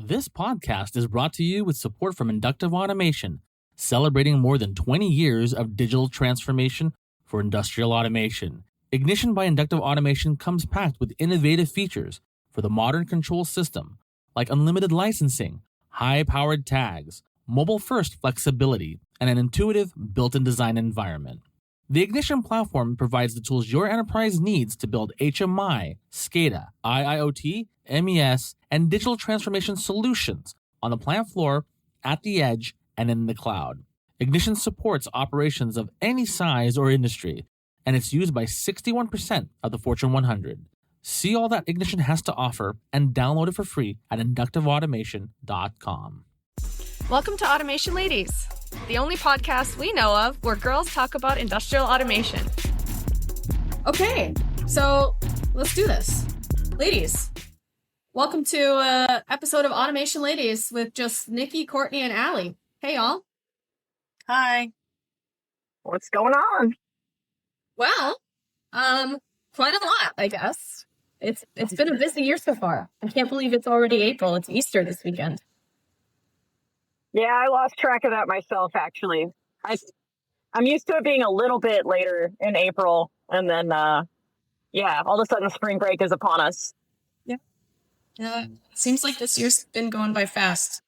This podcast is brought to you with support from Inductive Automation, celebrating more than 20 years of digital transformation for industrial automation. Ignition by Inductive Automation comes packed with innovative features for the modern control system, like unlimited licensing, high-powered tags, mobile-first flexibility, and an intuitive built-in design environment. The Ignition platform provides the tools your enterprise needs to build HMI, SCADA, IIoT, MES, and digital transformation solutions on the plant floor, at the edge, and in the cloud. Ignition supports operations of any size or industry, and it's used by 61% of the Fortune 100. See all that Ignition has to offer and download it for free at inductiveautomation.com. Welcome to Automation Ladies, the only podcast we know of where girls talk about industrial automation. Okay, so let's do this. Ladies, welcome to an episode of Automation Ladies with just Nikki, Courtney, and Allie. Hey, y'all. Hi. What's going on? Well, quite a lot, I guess. It's been a busy year so far. I can't believe it's already April. It's Easter this weekend. Yeah, I lost track of that myself, actually. I'm used to it being a little bit later in April, and then, all of a sudden spring break is upon us. Yeah, seems like this year's been going by fast.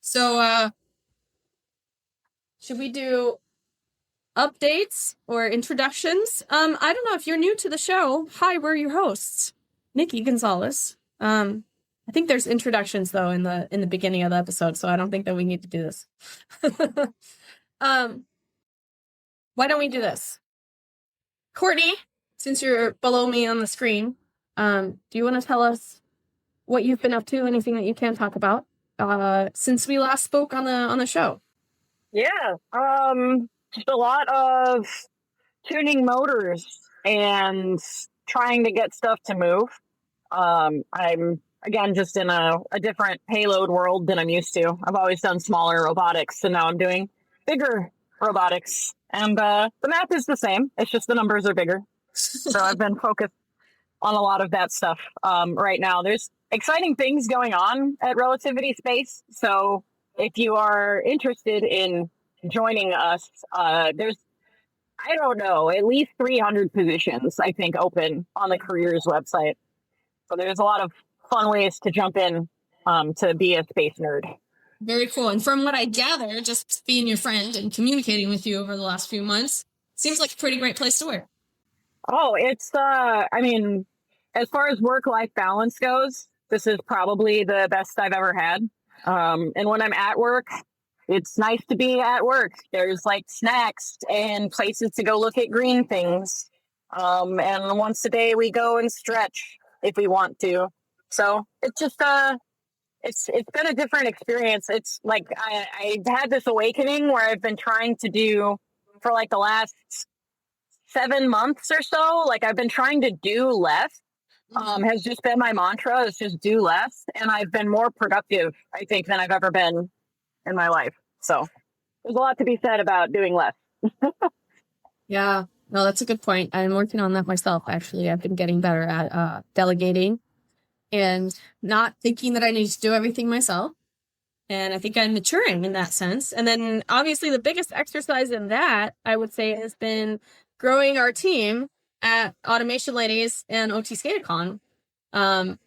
So, should we do updates or introductions? I don't know if you're new to the show. Hi, we're your hosts, Nikki Gonzalez. I think there's introductions though in the beginning of the episode, so I don't think that we need to do this. Why don't we do this? Courtney, since you're below me on the screen, do you want to tell us what you've been up to? Anything that you can talk about since we last spoke on the show? Yeah, just a lot of tuning motors and trying to get stuff to move. I'm again just in a different payload world than I'm used to. I've always done smaller robotics, and now I'm doing bigger robotics. And the math is the same. It's just the numbers are bigger. So I've been focused on a lot of that stuff right now. There's exciting things going on at Relativity Space. So if you are interested in joining us, there's, I don't know, at least 300 positions, I think, open on the careers website. So there's a lot of fun ways to jump in to be a space nerd. Very cool. And from what I gather, just being your friend and communicating with you over the last few months, seems like a pretty great place to work. Oh, it's, as far as work-life balance goes, this is probably the best I've ever had. And when I'm at work, it's nice to be at work. There's like snacks and places to go look at green things. And once a day we go and stretch if we want to. So it's just, it's been a different experience. It's like, I had this awakening where I've been trying to do for like the last 7 months or so. Like I've been trying to do less, has just been my mantra, is just do less. And I've been more productive, I think, than I've ever been in my life. So there's a lot to be said about doing less. Yeah, no, that's a good point. I'm working on that myself, actually. I've been getting better at delegating and not thinking that I need to do everything myself. And I think I'm maturing in that sense. And then obviously the biggest exercise in that, I would say, has been growing our team at Automation Ladies and OT SCADA CON. And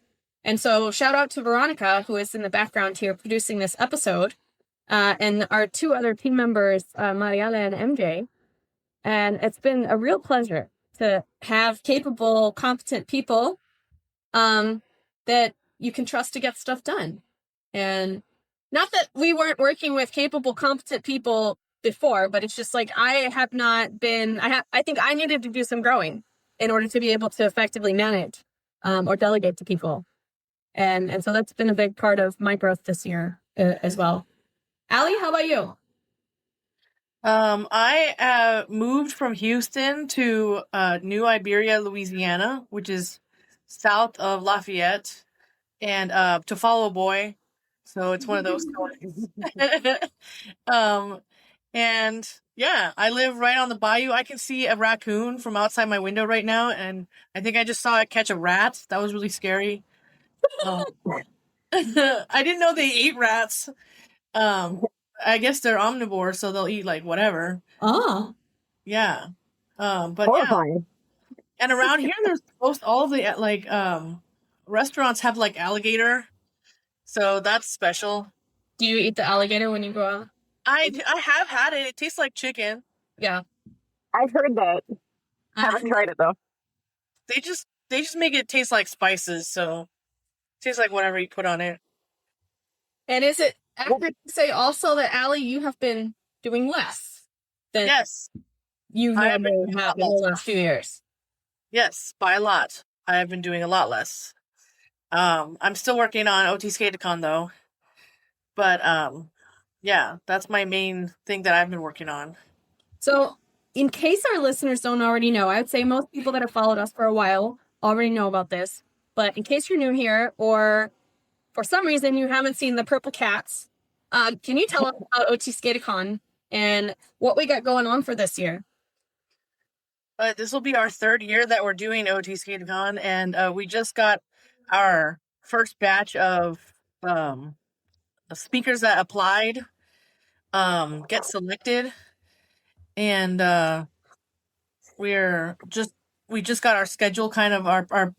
so shout out to Veronica, who is in the background here producing this episode, and our two other team members, Mariela and MJ. And it's been a real pleasure to have capable, competent people that you can trust to get stuff done. And not that we weren't working with capable, competent people before, but it's just like I have not been, I think I needed to do some growing in order to be able to effectively manage or delegate to people. And so that's been a big part of my growth this year as well. Allie, how about you? I moved from Houston to New Iberia, Louisiana, which is south of Lafayette, and to Follow Boy. So it's one of those. And yeah, I live right on the bayou. I can see a raccoon from outside my window right now, and I think I just saw it catch a rat. That was really scary. I didn't know they ate rats. I guess they're omnivores, so they'll eat like whatever. Oh. Yeah. But yeah, Horrifying. and around here, there's most all of the restaurants have like alligator, so that's special. Do you eat the alligator when you go out? I have had it. It tastes like chicken. Yeah. I've heard that. Haven't tried it though. They just make it taste like spices, so it tastes like whatever you put on it. And is it accurate to say also that, Allie, you have been doing less than Yes. you I have been normally doing a have lot in the less. last few years? Yes, by a lot. I have been doing a lot less. I'm still working on OT SCADA CON though. But yeah, that's my main thing that I've been working on. So, in case our listeners don't already know, I would say most people that have followed us for a while already know about this. But in case you're new here, or for some reason you haven't seen the Purple Cats, can you tell us about OT SCADA CON and what we got going on for this year? This will be our third year that we're doing OT SCADA CON, and we just got our first batch of speakers that applied get selected, and we just got our schedule, kind of our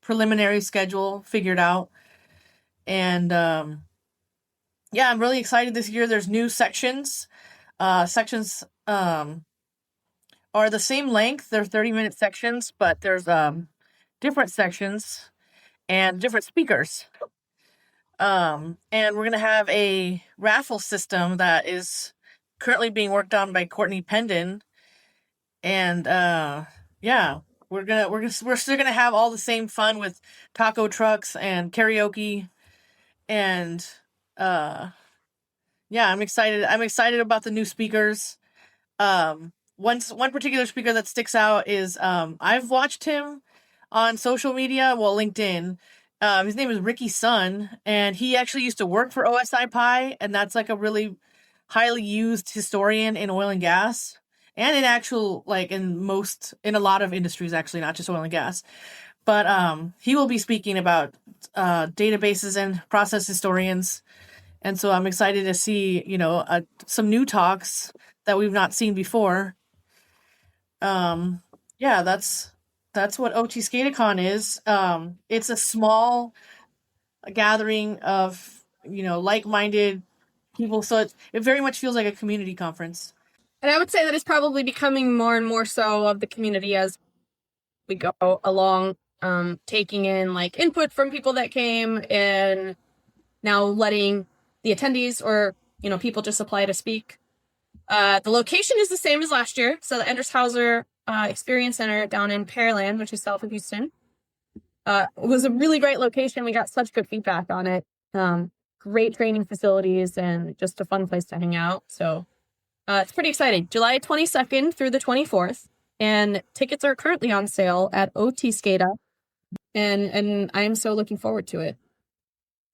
preliminary schedule figured out, and yeah, I'm really excited this year. There's new sections. Sections are the same length. They're 30-minute sections, but there's different sections and different speakers. And we're gonna have a raffle system that is currently being worked on by Courtney Pendon, and yeah, we're still gonna have all the same fun with taco trucks and karaoke, and yeah, I'm excited. I'm excited about the new speakers. One particular speaker that sticks out is I've watched him on social media, well, LinkedIn. His name is Ricky Sun, and he actually used to work for OSI Pi, and that's like a really highly used historian in oil and gas, and in actual in a lot of industries, actually, not just oil and gas. But he will be speaking about databases and process historians, and so I'm excited to see some new talks that we've not seen before. Yeah, that's what OT SCADA CON is. It's a small gathering of like-minded people, so it very much feels like a community conference. And I would say that it's probably becoming more and more so of the community as we go along, taking in like input from people that came, and now letting the attendees or people just apply to speak. The location is the same as last year, so the Endress+Hauser Experience Center down in Pearland, which is south of Houston. Was a really great location. We got such good feedback on it. Great training facilities and just a fun place to hang out. So it's pretty exciting. July 22nd through the 24th, and tickets are currently on sale at OT SCADA, and I'm so looking forward to it.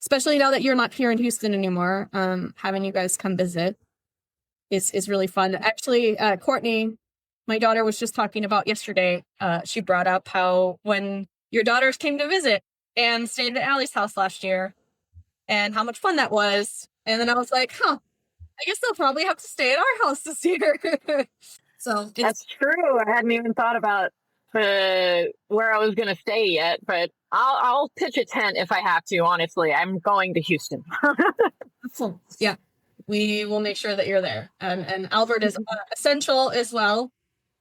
Especially now that you're not here in Houston anymore, having you guys come visit is really fun. Actually, Courtney, my daughter, was just talking about yesterday. She brought up how when your daughters came to visit and stayed at Allie's house last year, and how much fun that was. And then I was like, I guess they'll probably have to stay at our house this year. So that's true. I hadn't even thought about where I was going to stay yet, but I'll pitch a tent if I have to. Honestly, I'm going to Houston. Yeah, we will make sure that you're there. And Albert is essential as well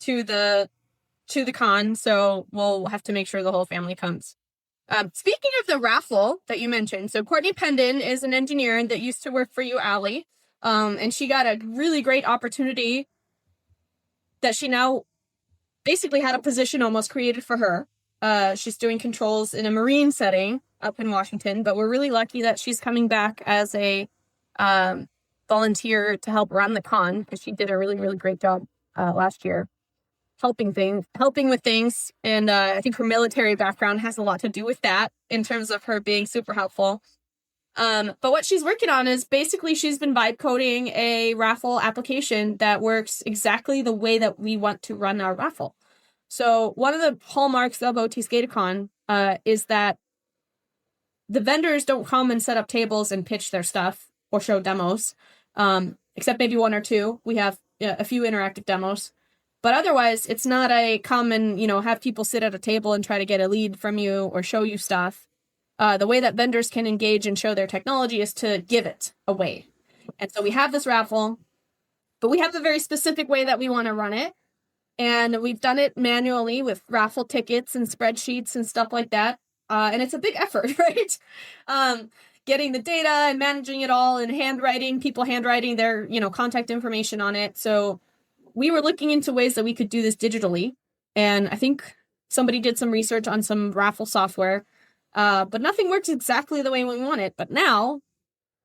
to the con, so we'll have to make sure the whole family comes. Speaking of the raffle that you mentioned, so Courtney Pendon is an engineer that used to work for you, Allie, and she got a really great opportunity that she now basically had a position almost created for her. She's doing controls in a marine setting up in Washington, but we're really lucky that she's coming back as a volunteer to help run the con, because she did a really, really great job last year helping with things. And I think her military background has a lot to do with that in terms of her being super helpful. But what she's working on is basically she's been vibe coding a raffle application that works exactly the way that we want to run our raffle. So one of the hallmarks of OT SCADA CON is that the vendors don't come and set up tables and pitch their stuff or show demos, except maybe one or two. We have a few interactive demos. But otherwise, it's not a come and, have people sit at a table and try to get a lead from you or show you stuff. The way that vendors can engage and show their technology is to give it away. And so we have this raffle, but we have a very specific way that we want to run it. And we've done it manually with raffle tickets and spreadsheets and stuff like that. And it's a big effort, right? Getting the data and managing it all and people handwriting their, contact information on it. So we were looking into ways that we could do this digitally. And I think somebody did some research on some raffle software, but nothing works exactly the way we want it. But now,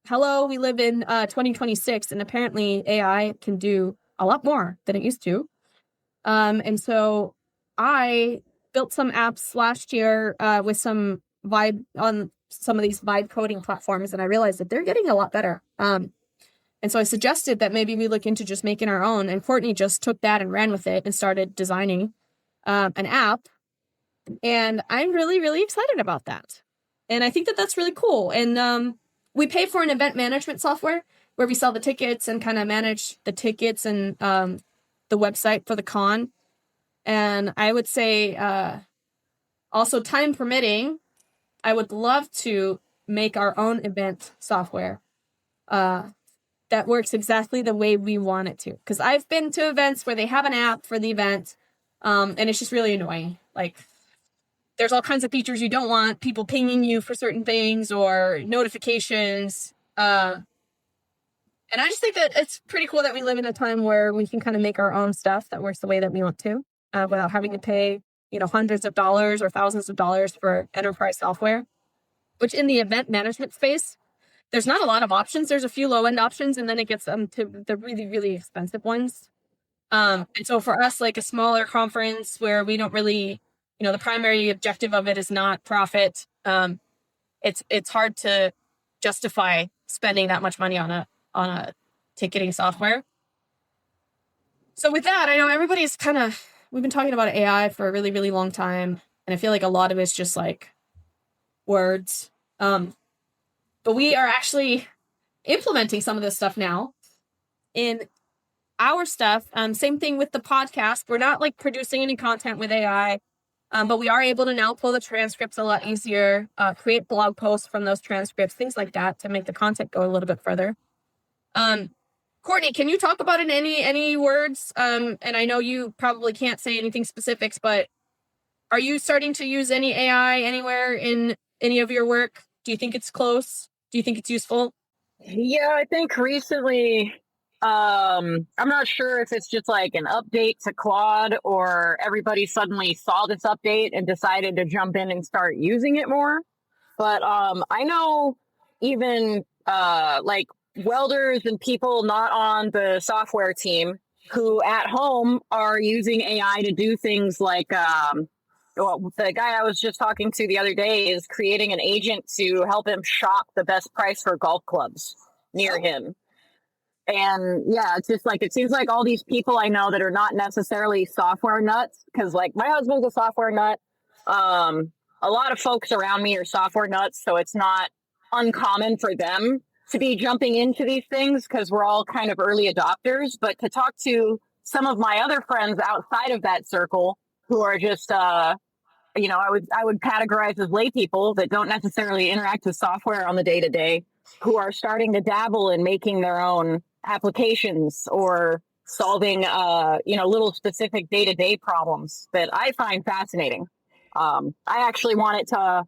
we live in 2026, and apparently AI can do a lot more than it used to. And so I built some apps last year with some vibe on some of these vibe coding platforms, and I realized that they're getting a lot better. And so I suggested that maybe we look into just making our own, and Courtney just took that and ran with it and started designing an app. And I'm really, really excited about that. And I think that that's really cool. And we pay for an event management software where we sell the tickets and kind of manage the tickets and the website for the con. And I would say also, time permitting, I would love to make our own event software that works exactly the way we want it to. Because I've been to events where they have an app for the event, and it's just really annoying. Like, there's all kinds of features you don't want, people pinging you for certain things or notifications. And I just think that it's pretty cool that we live in a time where we can kind of make our own stuff that works the way that we want to, without having to pay, hundreds of dollars or thousands of dollars for enterprise software, which in the event management space, there's not a lot of options. There's a few low-end options, and then it gets to the really, really expensive ones. And so for us, like a smaller conference where we don't really, the primary objective of it is not profit. It's hard to justify spending that much money on a ticketing software. So with that, I know everybody's we've been talking about AI for a really, really long time. And I feel like a lot of it's just like words. But we are actually implementing some of this stuff now in our stuff. Same thing with the podcast. We're not like producing any content with AI, but we are able to now pull the transcripts a lot easier, create blog posts from those transcripts, things like that to make the content go a little bit further. Courtney, can you talk about it in any words? And I know you probably can't say anything specifics, but are you starting to use any AI anywhere in any of your work? Do you think it's close? Do you think it's useful? Yeah, I think recently, I'm not sure if it's just like an update to Claude or everybody suddenly saw this update and decided to jump in and start using it more. But I know even like welders and people not on the software team who at home are using AI to do things like the guy I was just talking to the other day is creating an agent to help him shop the best price for golf clubs near him. And yeah, it's just like, it seems like all these people I know that are not necessarily software nuts, because like my husband's a software nut. A lot of folks around me are software nuts, so it's not uncommon for them to be jumping into these things because we're all kind of early adopters. But to talk to some of my other friends outside of that circle who are just, I would categorize as lay people that don't necessarily interact with software on the day-to-day, who are starting to dabble in making their own applications or solving, little specific day-to-day problems that I find fascinating. I actually wanted to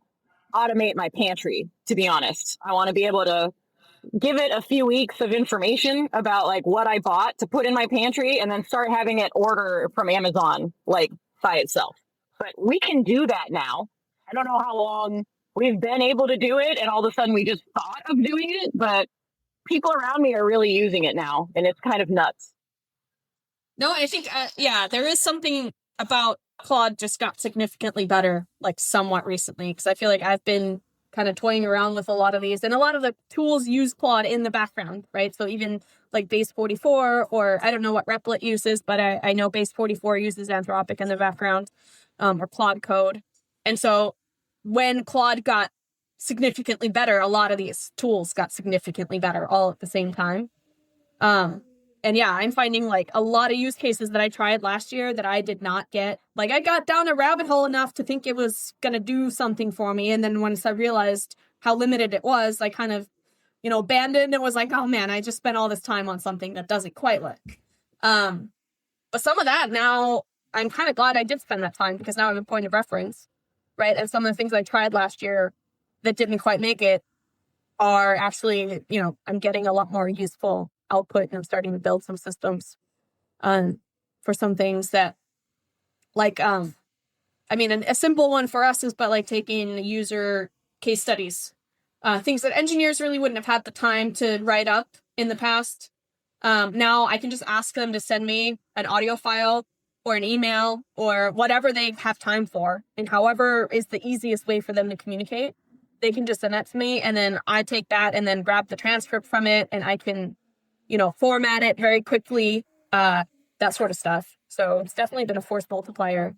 automate my pantry, to be honest. I want to be able to give it a few weeks of information about like what I bought to put in my pantry and then start having it order from Amazon, like by itself. But we can do that now. I don't know how long we've been able to do it, and all of a sudden we just thought of doing it, but people around me are really using it now, and it's kind of nuts. No, I think, there is something about Claude just got significantly better, like somewhat recently, because I feel like I've been kind of toying around with a lot of these, and a lot of the tools use Claude in the background, right? So even like Base 44, or I don't know what Replit uses, but I know Base 44 uses Anthropic in the background, or Claude Code. And so when Claude got significantly better. A lot of these tools got significantly better all at the same time. And yeah, I'm finding like a lot of use cases that I tried last year that I did not get. Like I got down a rabbit hole enough to think it was going to do something for me. And then once I realized how limited it was, I kind of, abandoned and was like, oh man, I just spent all this time on something that doesn't quite work. But some of that now, I'm kind of glad I did spend that time because now I have a point of reference, right? And some of the things I tried last year that didn't quite make it are actually, I'm getting a lot more useful output and I'm starting to build some systems for some things that like, a simple one for us is, but like taking user case studies, things that engineers really wouldn't have had the time to write up in the past. Now I can just ask them to send me an audio file or an email or whatever they have time for. And however is the easiest way for them to communicate, they can just send that to me. And then I take that and then grab the transcript from it and I can, format it very quickly, that sort of stuff. So it's definitely been a force multiplier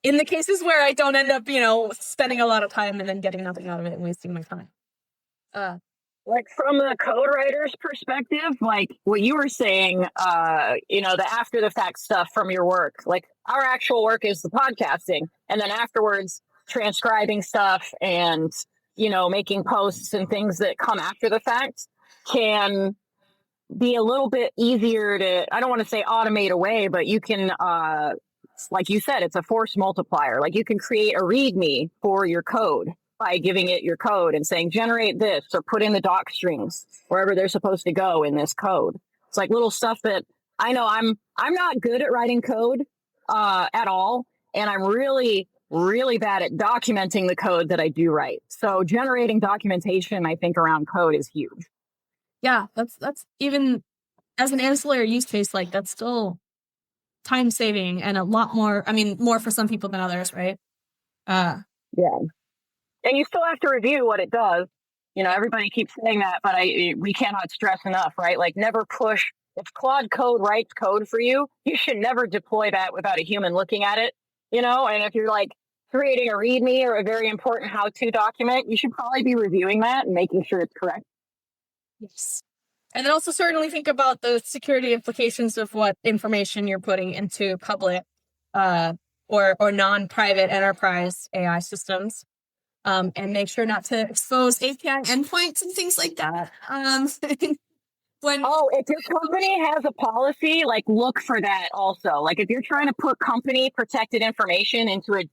in the cases where I don't end up, spending a lot of time and then getting nothing out of it and wasting my time. Like from a code writer's perspective, like what you were saying, the after the fact stuff from your work, like our actual work is the podcasting. And then afterwards, transcribing stuff and, making posts and things that come after the fact can be a little bit easier to, I don't want to say automate away, but you can, like you said, it's a force multiplier. Like you can create a README for your code by giving it your code and saying, generate this or put in the doc strings wherever they're supposed to go in this code. It's like little stuff that I know I'm not good at writing code at all. And I'm really, really bad at documenting the code that I do write. So generating documentation, I think, around code is huge. Yeah, that's even as an ancillary use case, like that's still time saving and a lot more, more for some people than others, right? Yeah. And you still have to review what it does. Everybody keeps saying that, but we cannot stress enough, right? Like never push. If Claude Code writes code for you, you should never deploy that without a human looking at it, and if you're like creating a README or a very important how-to document, you should probably be reviewing that and making sure it's correct. Yes. And then also certainly think about the security implications of what information you're putting into public or non-private enterprise AI systems. And make sure not to expose API endpoints and things like that. If your company has a policy, like look for that also. Like if you're trying to put company protected information into an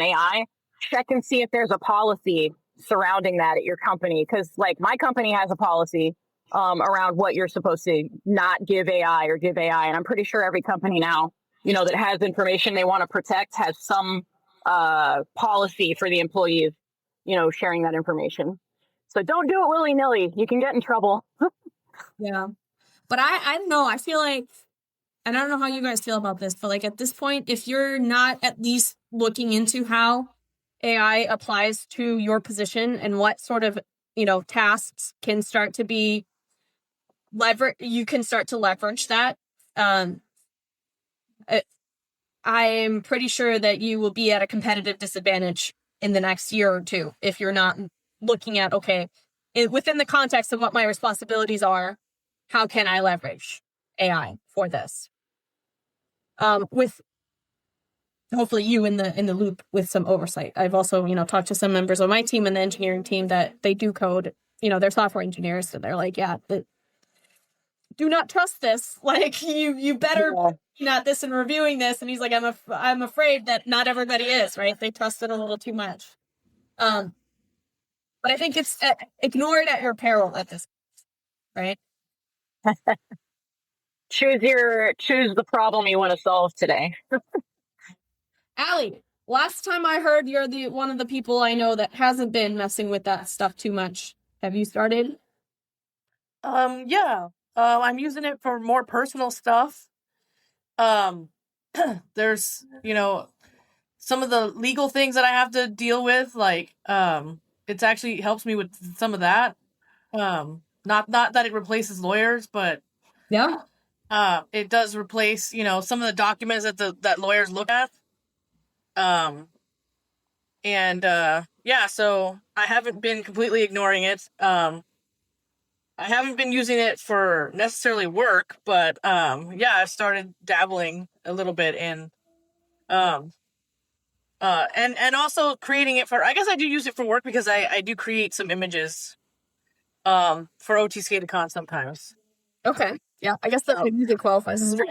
AI, check and see if there's a policy surrounding that at your company. Because like my company has a policy around what you're supposed to not give AI or give AI. And I'm pretty sure every company now, that has information they want to protect has some policy for the employees, sharing that information. So don't do it willy-nilly. You can get in trouble. Yeah. But I don't know. I feel like, and I don't know how you guys feel about this, but like at this point, if you're not at least looking into how AI applies to your position and what sort of, tasks can start to be you can start to leverage that. I'm pretty sure that you will be at a competitive disadvantage in the next year or two if you're not looking at, okay, within the context of what my responsibilities are, how can I leverage AI for this? With hopefully you in the loop with some oversight. I've also, talked to some members of my team and the engineering team that they do code, they're software engineers. So they're like, yeah, do not trust this. Like you better not this and reviewing this. And he's like, I'm afraid that not everybody is, right? They trust it a little too much. But I think it's ignored at your peril at this point, right? Choose the problem you want to solve today. Allie, last time I heard you're one of the people I know that hasn't been messing with that stuff too much. Have you started? Yeah. I'm using it for more personal stuff. There's, some of the legal things that I have to deal with, like, it actually helps me with some of that. Not that it replaces lawyers, but yeah, it does replace, some of the documents that lawyers look at. And yeah, so I haven't been completely ignoring it. I haven't been using it for necessarily work, but yeah, I've started dabbling a little bit in and also creating it for, I guess I do use it for work because I do create some images for OT SCADA CON sometimes. Okay. Yeah, I guess that music qualifies as well.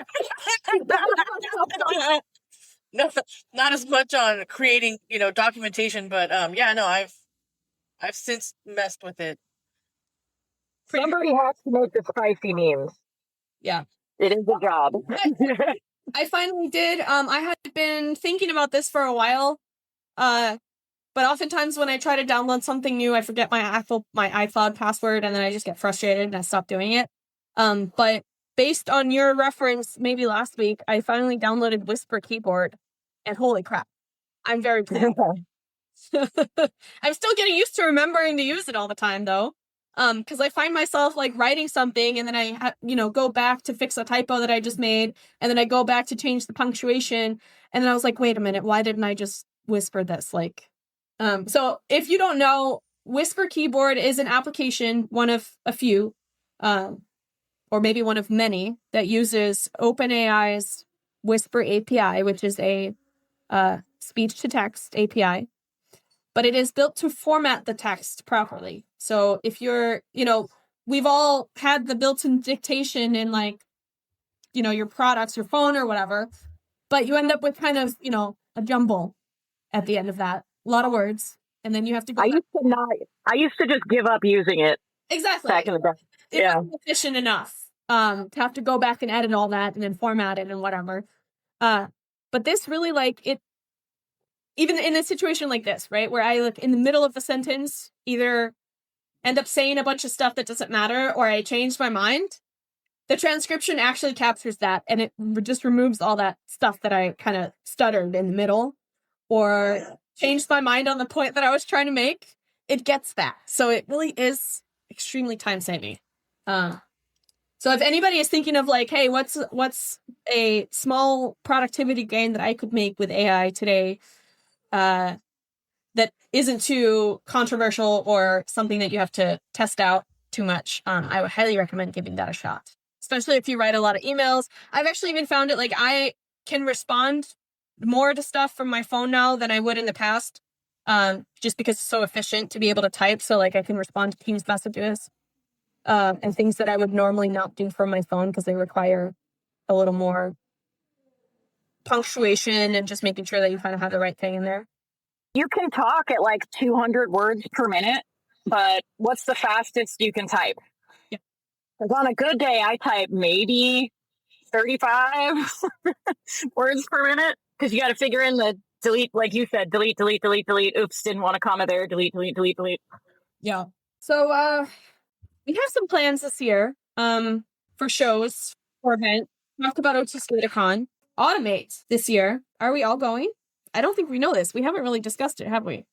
No, not as much on creating, documentation, but yeah, no, I've since messed with it. Somebody has to make the spicy memes. Yeah. It is a job. I finally did. I had been thinking about this for a while. But oftentimes when I try to download something new, I forget my iCloud password, and then I just get frustrated and I stop doing it. But based on your reference, maybe last week, I finally downloaded Whisper Keyboard, and holy crap, I'm very pleased. I'm still getting used to remembering to use it all the time, though. Because I find myself like writing something, and then I go back to fix a typo that I just made, and then I go back to change the punctuation, and then I was like, wait a minute, why didn't I just whisper this? So if you don't know, Whisper Keyboard is an application, one of a few, or maybe one of many, that uses OpenAI's Whisper API, which is a speech-to-text API. But it is built to format the text properly. So if you're, we've all had the built-in dictation in your products, your phone or whatever, but you end up with kind of, a jumble at the end of that. A lot of words. And then you have to go. I used to just give up using it. Exactly. Back in the day. It wasn't efficient enough to have to go back and edit all that and then format it and whatever. But this really even in a situation like this, right, where I in the middle of the sentence either end up saying a bunch of stuff that doesn't matter or I change my mind, the transcription actually captures that, and it just removes all that stuff that I kind of stuttered in the middle or changed my mind on the point that I was trying to make. It gets that. So it really is extremely time-saving. So if anybody is thinking of hey, what's a small productivity gain that I could make with AI today, that isn't too controversial or something that you have to test out too much, I would highly recommend giving that a shot. Especially if you write a lot of emails. I've actually even found it I can respond more to stuff from my phone now than I would in the past, just because it's so efficient to be able to type. So I can respond to Teams messages and things that I would normally not do from my phone because they require a little more punctuation and just making sure that you kind of have the right thing in there. You can talk at 200 words per minute, but what's the fastest you can type? Yeah. Because on a good day, I type maybe 35 words per minute, because you got to figure in the delete, like you said, delete. Oops, didn't want a comma there. Delete. Yeah. So we have some plans this year for shows, for events. Talked about OT SCADA CON. Automate this year. Are we all going? I don't think we know this. We haven't really discussed it, have we?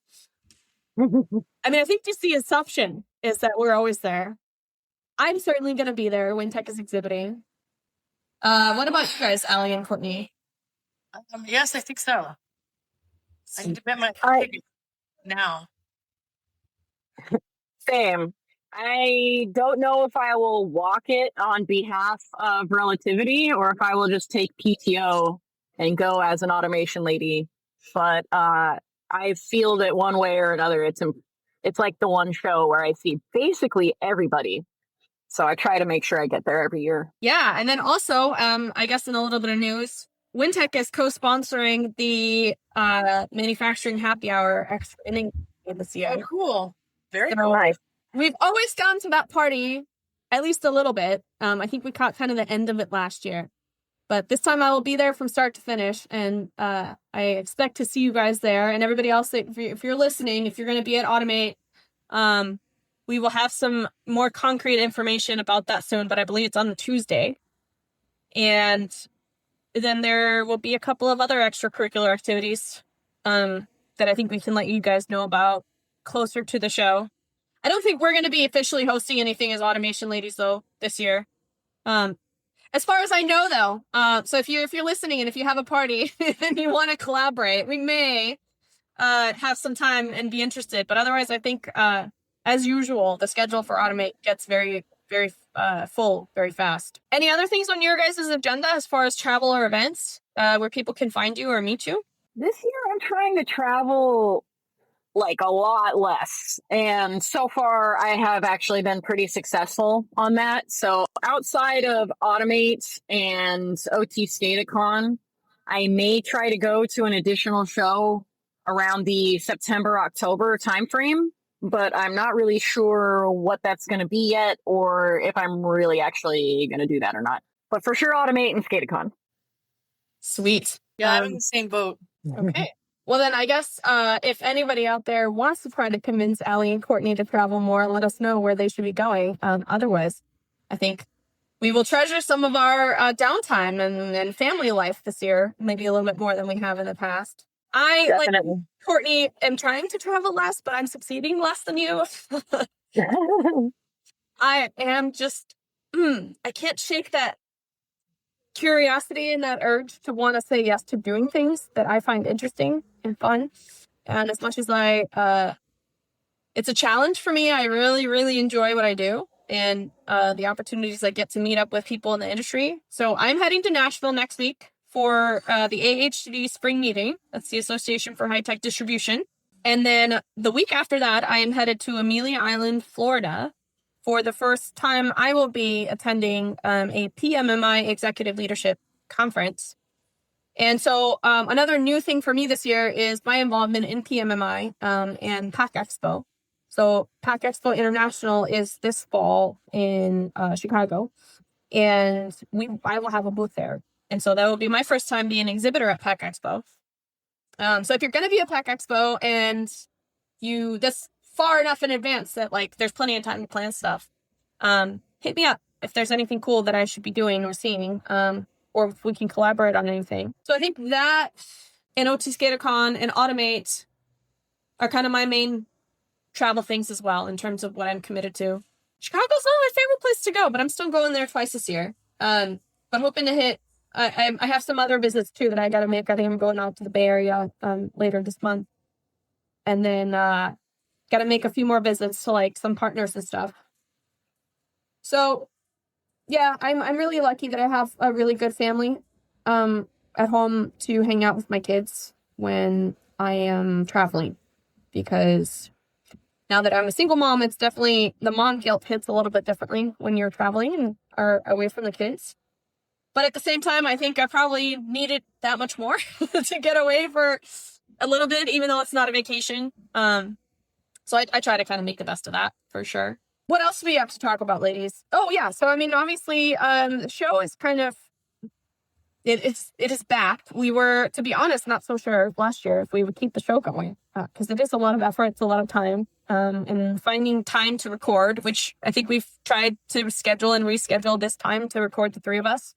I mean, I think just the assumption is that we're always there. I'm certainly going to be there when Tech is exhibiting. What about you guys, Allie and Courtney? Yes, I think so. I need to bet my ticket now. Same. I don't know if I will walk it on behalf of Relativity or if I will just take PTO and go as an automation lady. But I feel that one way or another, it's like the one show where I see basically everybody. So I try to make sure I get there every year. Yeah, and then also, I guess in a little bit of news, WinTech is co-sponsoring the manufacturing happy hour extra inning this year. Oh, cool. Very cool. Nice. We've always gone to that party, at least a little bit. I think we caught kind of the end of it last year. But this time I will be there from start to finish, and I expect to see you guys there. And everybody else, if you're listening, if you're going to be at Automate, we will have some more concrete information about that soon, but I believe it's on the Tuesday. And then there will be a couple of other extracurricular activities that I think we can let you guys know about closer to the show. I don't think we're going to be officially hosting anything as Automation Ladies, though, this year. As far as I know, though, so if you're listening and if you have a party and you want to collaborate, we may have some time and be interested. But otherwise, I think, as usual, the schedule for Automate gets very, very full very fast. Any other things on your guys' agenda as far as travel or events where people can find you or meet you? This year I'm trying to travel like a lot less. And so far I have actually been pretty successful on that. So outside of Automate and OT SCADA CON, I may try to go to an additional show around the September-October timeframe, but I'm not really sure what that's going to be yet or if I'm really actually going to do that or not. But for sure, Automate and SCADA CON. Sweet. Yeah, I'm in the same boat. Okay. Well, then I guess if anybody out there wants to try to convince Allie and Courtney to travel more, let us know where they should be going. Otherwise, I think we will treasure some of our downtime and family life this year, maybe a little bit more than we have in the past. I, Definitely. like Courtney, am trying to travel less, but I'm succeeding less than you. I am just, I can't shake that curiosity and that urge to want to say yes to doing things that I find interesting and fun. And as much as it's a challenge for me, I really, really enjoy what I do and the opportunities I get to meet up with people in the industry. So I'm heading to Nashville next week for the AHD spring meeting. That's the Association for High Tech Distribution. And then the week after that, I am headed to Amelia Island, Florida. For the first time, I will be attending a PMMI Executive Leadership Conference. And so another new thing for me this year is my involvement in PMMI and PAC Expo. So PAC Expo International is this fall in Chicago, and I will have a booth there. And so that will be my first time being an exhibitor at PAC Expo. So if you're going to be at PAC Expo and that's far enough in advance that like there's plenty of time to plan stuff, hit me up if there's anything cool that I should be doing or seeing, or if we can collaborate on anything. So I think that and OT SCADA CON and Automate are kind of my main travel things as well in terms of what I'm committed to. Chicago's not my favorite place to go, but I'm still going there twice this year. But hoping to hit. I have some other visits too that I got to make. I think I'm going out to the Bay Area later this month, and then got to make a few more visits to like some partners and stuff. So yeah, I'm really lucky that I have a really good family at home to hang out with my kids when I am traveling, because now that I'm a single mom, it's definitely the mom guilt hits a little bit differently when you're traveling and are away from the kids. But at the same time, I think I probably needed that much more to get away for a little bit, even though it's not a vacation. So I try to kind of make the best of that for sure. What else do we have to talk about, ladies? Oh yeah. So, I mean, obviously, the show is kind of, it is back. We were, to be honest, not so sure last year if we would keep the show going, because it is a lot of effort. It's a lot of time, and finding time to record, which I think we've tried to schedule and reschedule this time to record the three of us,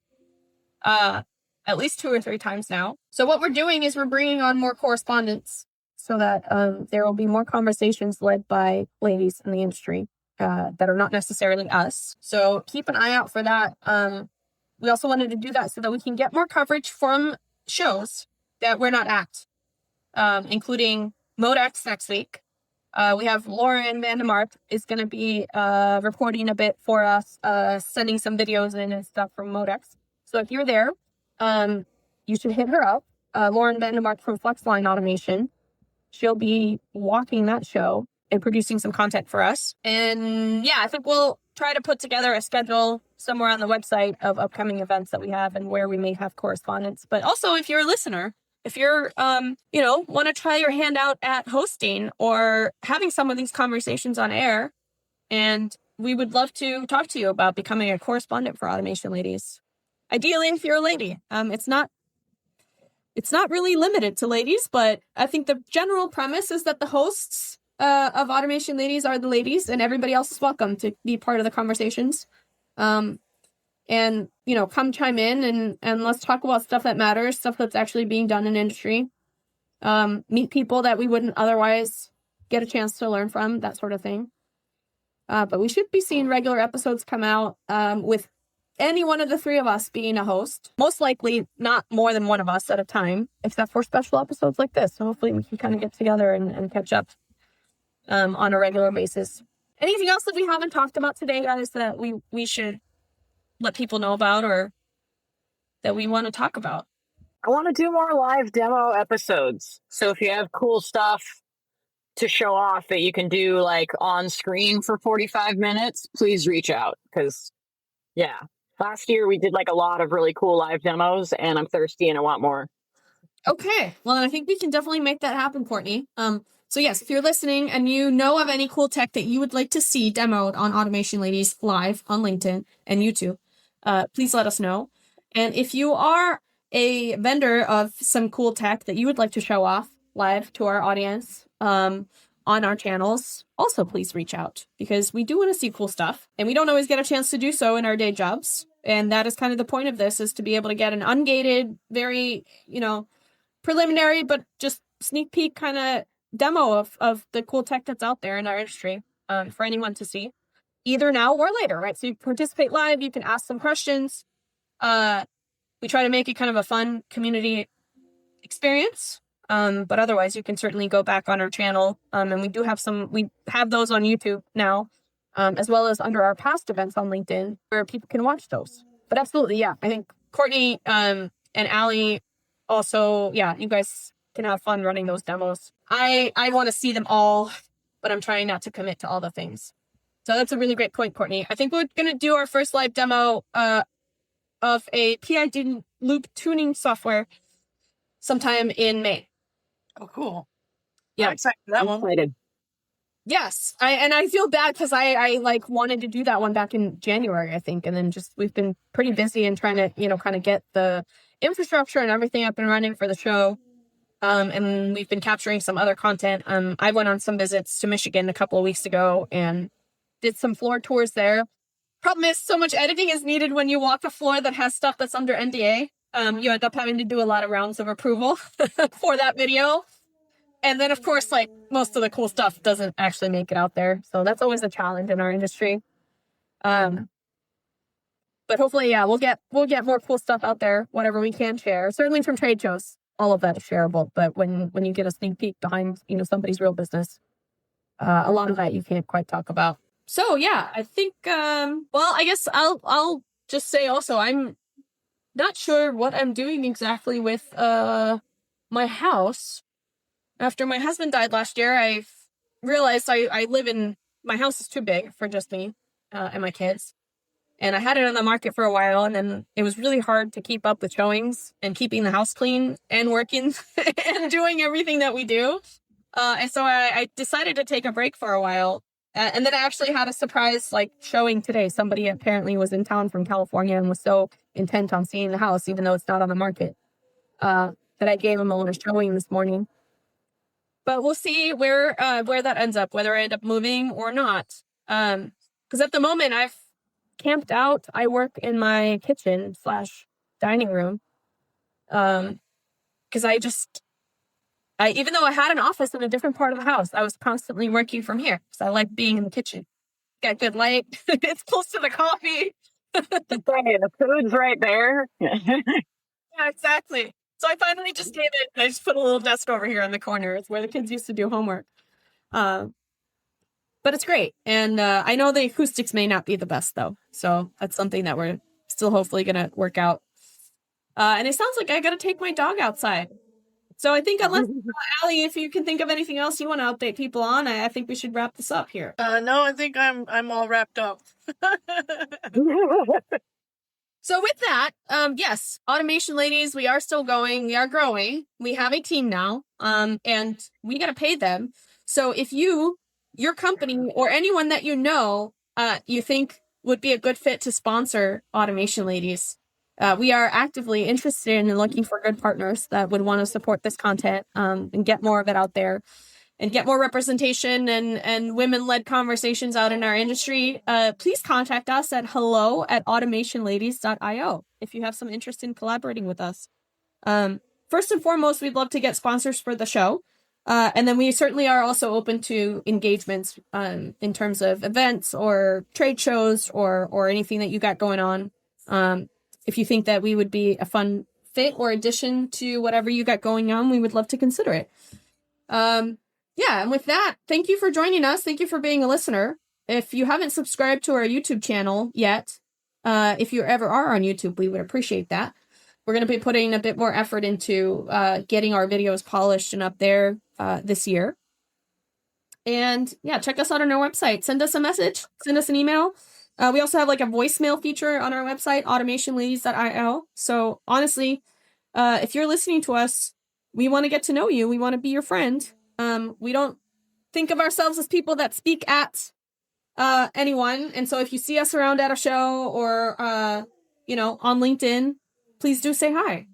at least 2 or 3 times now. So what we're doing is we're bringing on more correspondents so that there will be more conversations led by ladies in the industry that are not necessarily us. So keep an eye out for that. We also wanted to do that so that we can get more coverage from shows that we're not at, including Modex next week. We have Lauren Vandemark is going to be reporting a bit for us, sending some videos in and stuff from Modex. So if you're there, you should hit her up. Lauren Vandemark from Flexline Automation. She'll be walking that show and producing some content for us. And yeah, I think we'll try to put together a schedule somewhere on the website of upcoming events that we have and where we may have correspondence. But also, if you're a listener, if you're, want to try your hand out at hosting or having some of these conversations on air, and we would love to talk to you about becoming a correspondent for Automation Ladies. Ideally, if you're a lady, it's not really limited to ladies, but I think the general premise is that the hosts of Automation Ladies are the ladies, and everybody else is welcome to be part of the conversations. And come chime in and let's talk about stuff that matters, stuff that's actually being done in industry. Meet people that we wouldn't otherwise get a chance to learn from, that sort of thing. But we should be seeing regular episodes come out with any one of the three of us being a host. Most likely not more than one of us at a time, except for special episodes like this. So hopefully we can kind of get together and catch up on a regular basis. Anything else that we haven't talked about today, guys, that we should let people know about or that we want to talk about? I want to do more live demo episodes. So if you have cool stuff to show off that you can do like on screen for 45 minutes, please reach out. Because, yeah, last year we did like a lot of really cool live demos and I'm thirsty and I want more. Okay. Well, I think we can definitely make that happen, Courtney. So yes, if you're listening and you know of any cool tech that you would like to see demoed on Automation Ladies live on LinkedIn and YouTube, please let us know. And if you are a vendor of some cool tech that you would like to show off live to our audience on our channels, also please reach out, because we do want to see cool stuff and we don't always get a chance to do so in our day jobs. And that is kind of the point of this, is to be able to get an ungated, very, preliminary, but just sneak peek kind of demo of the cool tech that's out there in our industry for anyone to see, either now or later, right? So you participate live, you can ask some questions. We try to make it kind of a fun community experience. But otherwise, you can certainly go back on our channel. And we have those on YouTube now, as well as under our past events on LinkedIn, where people can watch those. But absolutely, yeah. I think Courtney and Allie also, yeah, you guys can have fun running those demos. I want to see them all, but I'm trying not to commit to all the things. So that's a really great point, Courtney. I think we're going to do our first live demo of a PID loop tuning software sometime in May. Oh, cool. Yeah. I'm excited for that one. Excited. Yes. I feel bad because I like wanted to do that one back in January, I think. And then we've been pretty busy and trying to, kind of get the infrastructure and everything up and running for the show. And we've been capturing some other content. I went on some visits to Michigan a couple of weeks ago and did some floor tours there. Problem is, so much editing is needed when you walk a floor that has stuff that's under NDA. You end up having to do a lot of rounds of approval for that video. And then, of course, like most of the cool stuff doesn't actually make it out there. So that's always a challenge in our industry. But hopefully, yeah, we'll get more cool stuff out there, whatever we can share. Certainly from trade shows, all of that is shareable. But when you get a sneak peek behind, somebody's real business, a lot of that you can't quite talk about. So yeah, I think, I guess I'll just say also, I'm not sure what I'm doing exactly with my house. After my husband died last year, I realized my house is too big for just me and my kids. And I had it on the market for a while, and then it was really hard to keep up with showings and keeping the house clean and working and doing everything that we do. And so I decided to take a break for a while. And then I actually had a surprise showing today. Somebody apparently was in town from California and was so intent on seeing the house, even though it's not on the market, that I gave him a little showing this morning. But we'll see where that ends up, whether I end up moving or not. Because at the moment I've camped out. I work in my kitchen / dining room. Because even though I had an office in a different part of the house, I was constantly working from here because I like being in the kitchen. Got good light. It's close to the coffee. The food's right there. Yeah, exactly. So I finally just gave it. I just put a little desk over here in the corner. It's where the kids used to do homework. But it's great. And I know the acoustics may not be the best, though. So that's something that we're still hopefully going to work out. And it sounds like I got to take my dog outside. So I think unless, Allie, if you can think of anything else you want to update people on, I think we should wrap this up here. No, I think I'm all wrapped up. So with that, yes, Automation Ladies, we are still going. We are growing. We have a team now, and we got to pay them. So if your company or anyone that you think would be a good fit to sponsor Automation Ladies, we are actively interested in looking for good partners that would want to support this content and get more of it out there and get more representation and women-led conversations out in our industry. Please contact us at hello@automationladies.io if you have some interest in collaborating with us. First and foremost, we'd love to get sponsors for the show. And then we certainly are also open to engagements in terms of events or trade shows or anything that you got going on If you think that we would be a fun fit or addition to whatever you got going on, we would love to consider it. And with that, thank you for joining us. Thank you for being a listener. If you haven't subscribed to our YouTube channel yet, if you ever are on YouTube, we would appreciate that. We're going to be putting a bit more effort into getting our videos polished and up there this year. And check us out on our website. Send us a message. Send us an email. We also have like a voicemail feature on our website, automationladies.io. So honestly, if you're listening to us, we want to get to know you. We want to be your friend. We don't think of ourselves as people that speak at anyone. And so if you see us around at a show or, on LinkedIn, please do say hi.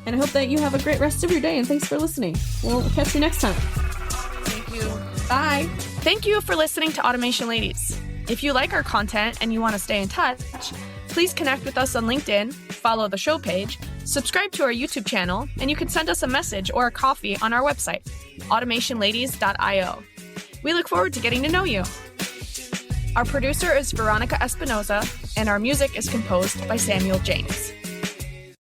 And I hope that you have a great rest of your day. And thanks for listening. We'll catch you next time. Thank you. Bye. Thank you for listening to Automation Ladies. If you like our content and you want to stay in touch, please connect with us on LinkedIn, follow the show page, subscribe to our YouTube channel, and you can send us a message or a coffee on our website, automationladies.io. We look forward to getting to know you. Our producer is Veronica Espinoza, and our music is composed by Samuel James.